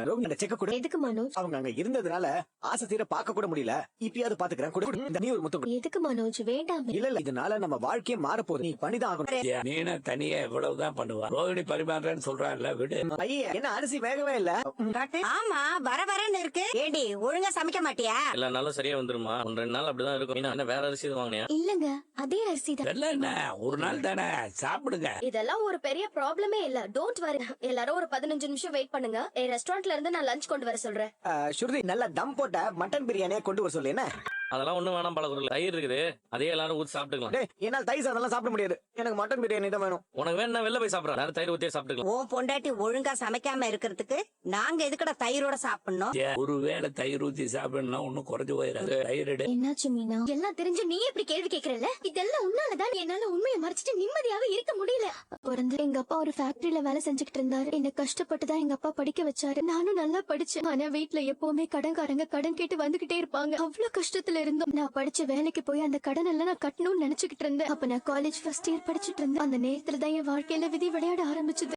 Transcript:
ரோஹிணி அந்த செக்க கூட எதுக்கு மனோஜ்? அவங்க அங்க இருந்ததுனால ஆசை தீர பார்க்க கூட முடியல. இப்பயாவது பாத்துக்கிறேன். கொடு, கொடு. இந்த நீ ஒரு முத்தம் கொடு. எதுக்கு மனோஜ்? வேண்டாமே. இல்ல இதனால நம்ம வாழ்க்கையே மாற போகுது. நீ பண்ணிதான் ஆகணும். நீனா தனியா எவ்வளவுதான் பண்ணுவா. ரோஹிணி பரிமாறேன்னு சொல்றான்ல, விடு. ஐயா என்ன அரிசி வேகவே இல்ல. ஆமா வர வரன்னு இருக்கு. ஏடி ஒழுங்கா சமைக்க மாட்டியா? எல்லா நாளும் சரியா வந்துருமா? 1-2 நாள் அப்படிதான் இருக்கும். மீனா, என்ன வேற அரிசி வாங்கினியா? இல்லங்க, அதே அரிசி தான். இல்ல என்ன ஒரு நாள் தானே சாப்பிடுங்க. இதெல்லாம் ஒரு பெரிய ப்ராப்ளமே இல்ல. Don't worry. எல்லாரும் ஒரு 15 நிமிஷம் வெயிட் பண்ணுங்க. ரெஸ்டாரண்ட்ல இருந்து நான் லஞ்ச் கொண்டு வர சொல்றேன். ஸ்ருதி நல்லா தம் போட்ட மட்டன் பிரியாணியை கொண்டு வர சொல்லு. என்ன அதெல்லாம் ஒண்ணும் வேணாம். பழகுறதுல தயிர் இருக்குது, அதே எல்லாரும் ஊத்தி சாப்பிட்டுக்கலாம். டேய், என்னால தயிர் சாதம் சாப்பிட முடியாது. எனக்கு மட்டன் பிரியாணி தான் வேணும். உனக்கு வேணா வெளில போய் சாப்பிடுறேன். எல்லாரும் தயிர் ஊத்தியே சாப்பிட்டுக்கலாம். உன் பொண்டாட்டி ஒழுங்கா சமைக்காம இருக்கிறதுக்கு நாங்க எதுக்கட தயிரோட சாப்பிடணும்? ஒருவேளை தயிர் ஊத்தி சாப்பிடணும் ஒன்னும் குறைஞ்சு போயிடாது. தயிர் எடு. என்னாச்சு மீனா? எல்லாம் தெரிஞ்சு நீ எப்படி கேள்வி கேக்குறல? இதெல்லாம் உன்னாலதான். என்னால உண்மையை மறைச்சிட்டு நிம்மதியாவே இருக்க முடியல. பிறந்து எங்க அப்பா ஒரு ஃபேக்டரியில வேலை செஞ்சுக்கிட்டு இருந்தாரு. என்ன கஷ்டப்பட்டுதான் எங்க அப்பா படிக்க வச்சாரு. நானும் நல்லா படிச்சேன். ஆனா வீட்டுல எப்பவுமே கடன்காரங்க கடன் கேட்டு வந்துகிட்டே இருப்பாங்க. அவ்வளவு கஷ்டத்துல இருந்தோம். நான் படிச்ச வேலைக்கு போய் அந்த கடன் எல்லாம் நான் கட்டணும்னு நினைச்சுக்கிட்டு இருந்தேன். அப்ப நான் காலேஜ் ஃபர்ஸ்ட் இயர் படிச்சிட்டு இருந்தேன். அந்த நேரத்துல தான் என் வாழ்க்கையில விதி விளையாட ஆரம்பிச்சது.